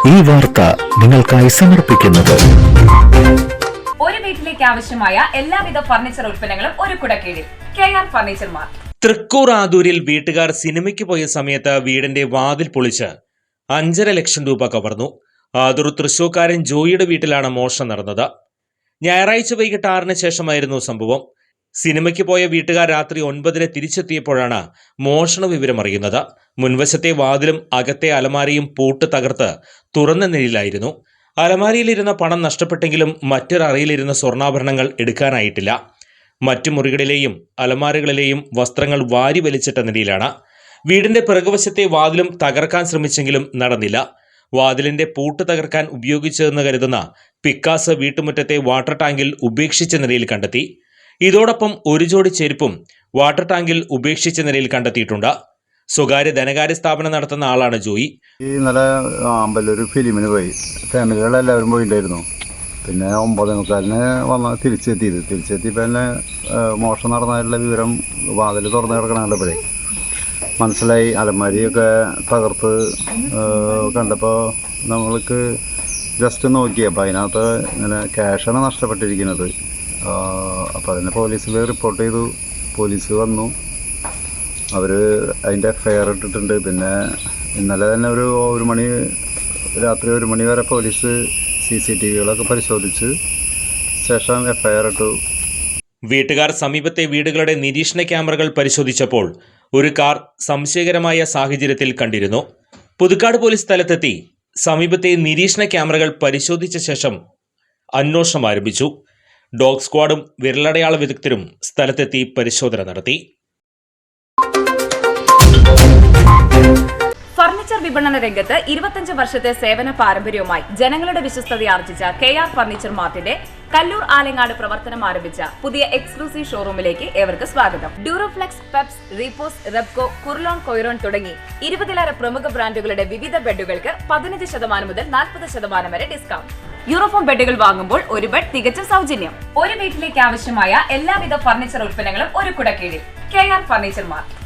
ഈ വാർത്ത നിങ്ങൾക്കായി സമർപ്പിക്കുന്നത് ഒരു വീട്ടിലേക്ക് ആവശ്യമായ എല്ലാവിധ ഫർണിച്ചർ ഉൽപ്പന്നങ്ങളും ഒരു കുടക്കീഴിൽ KR ഫർണിച്ചർ മാർട്ട്. തൃക്കൂർ ആദൂരിൽ വീട്ടുകാർ സിനിമയ്ക്ക് പോയ സമയത്ത് വീടിന്റെ വാതിൽ പൊളിച്ച് 5.5 ലക്ഷം രൂപ കവർന്നു. ആദൂർ തൃശൂർക്കാരൻ ജോയിയുടെ വീട്ടിലാണ് മോഷണം നടന്നത്. ഞായറാഴ്ച വൈകിട്ട് 6-ന് ശേഷമായിരുന്നു സംഭവം. സിനിമയ്ക്ക് പോയ വീട്ടുകാർ രാത്രി 9-ന് തിരിച്ചെത്തിയപ്പോഴാണ് മോഷണ വിവരം അറിയുന്നത്. മുൻവശത്തെ വാതിലും അകത്തെ അലമാരയും പൂട്ട് തകർത്ത് തുറന്ന നിലയിലായിരുന്നു. അലമാരയിലിരുന്ന പണം നഷ്ടപ്പെട്ടെങ്കിലും മറ്റൊരറയിലിരുന്ന സ്വർണ്ണാഭരണങ്ങൾ എടുക്കാനായിട്ടില്ല. മറ്റു മുറികളിലെയും അലമാരകളിലെയും വസ്ത്രങ്ങൾ വാരി വലിച്ചിട്ട നിലയിലാണ്. വീടിന്റെ പിറകുവശത്തെ വാതിലും തകർക്കാൻ ശ്രമിച്ചെങ്കിലും നടന്നില്ല. വാതിലിന്റെ പൂട്ട് തകർക്കാൻ ഉപയോഗിച്ചതെന്ന് കരുതുന്ന പിക്കാസ് വീട്ടുമുറ്റത്തെ വാട്ടർ ടാങ്കിൽ ഉപേക്ഷിച്ച നിലയിൽ കണ്ടെത്തി. ഇതോടൊപ്പം ഒരു ജോഡി ചെരുപ്പും വാട്ടർ ടാങ്കിൽ ഉപേക്ഷിച്ച നിലയിൽ കണ്ടെത്തിയിട്ടുണ്ട്. സ്വകാര്യ ധനകാര്യ സ്ഥാപനം നടത്തുന്ന ആളാണ് ജോയി. ഇന്നലെ അമ്പലൊരു ഫിലിമിന് പോയി, ഫാമിലികളെല്ലാവരും പോയിട്ടുണ്ടായിരുന്നു. പിന്നെ 9:45-ന് തിരിച്ചെത്തിയപ്പോൾ തന്നെ മോഷണം നടന്നതിലുള്ള വിവരം വാതിൽ തുറന്ന് കിടക്കണപ്പോഴേ മനസ്സിലായി. അലമാരിയൊക്കെ തകർത്ത് കണ്ടപ്പോൾ നമ്മൾക്ക് ജസ്റ്റ് നോക്കിയപ്പോൾ അതിനകത്ത് ഇങ്ങനെ ക്യാഷാണ് നഷ്ടപ്പെട്ടിരിക്കുന്നത്. അപ്പോൾ അതിനെ പോലീസിൽ റിപ്പോർട്ട് ചെയ്തു. പോലീസ് വന്നു, അവർ അതിൻ്റെ FIR ഇട്ടിട്ടുണ്ട്. പിന്നെ ഇന്നലെ തന്നെ രാത്രി 1 മണി വരെ പോലീസ് CCTVകളൊക്കെ പരിശോധിച്ച് ശേഷം FIR ഇട്ടു. വീട്ടുകാർ സമീപത്തെ വീടുകളുടെ നിരീക്ഷണ ക്യാമറകൾ പരിശോധിച്ചപ്പോൾ ഒരു കാർ സംശയകരമായ സാഹചര്യത്തിൽ കണ്ടിരുന്നു. പുതുക്കാട് പോലീസ് സ്ഥലത്തെത്തി സമീപത്തെ നിരീക്ഷണ ക്യാമറകൾ പരിശോധിച്ച ശേഷം അന്വേഷണം ആരംഭിച്ചു. ഡോഗ് സ്ക്വാഡും വിരലടയാള വിദഗ്ധരും സ്ഥലത്തെത്തി പരിശോധന നടത്തി. ഫർണിച്ചർ വിപണന രംഗത്ത് 25 വർഷത്തെ സേവന പാരമ്പര്യവുമായി ജനങ്ങളുടെ വിശ്വസ്തതയാർജിച്ച KR ഫർണിച്ചർ മാർട്ടിന്റെ കല്ലൂർ ആലങ്ങാട് പ്രവർത്തനം ആരംഭിച്ച പുതിയ എക്സ്ക്ലൂസീവ് ഷോറൂമിലേക്ക് ഏവർക്ക് സ്വാഗതം. ഡ്യൂറോഫ്ലെക്സ്, പെപ്സ്, റീപോസ്, റെബ്കോ, കുർലോൺ, കൊയ്റോൺ തുടങ്ങി 20-ലേറെ പ്രമുഖ ബ്രാൻഡുകളുടെ വിവിധ ബെഡുകൾക്ക് 15% മുതൽ 40% വരെ ഡിസ്കൗണ്ട്. യൂറോഫോം ബെഡുകൾ വാങ്ങുമ്പോൾ ഒരു ബെഡ് തികച്ചും സൗജന്യം. ഒരു വീട്ടിലേക്ക് ആവശ്യമായ എല്ലാവിധ ഫർണിച്ചർ ഉൽപ്പന്നങ്ങളും ഒരു കുടക്കീഴിൽ KR ഫർണിച്ചർ മാർട്ട്.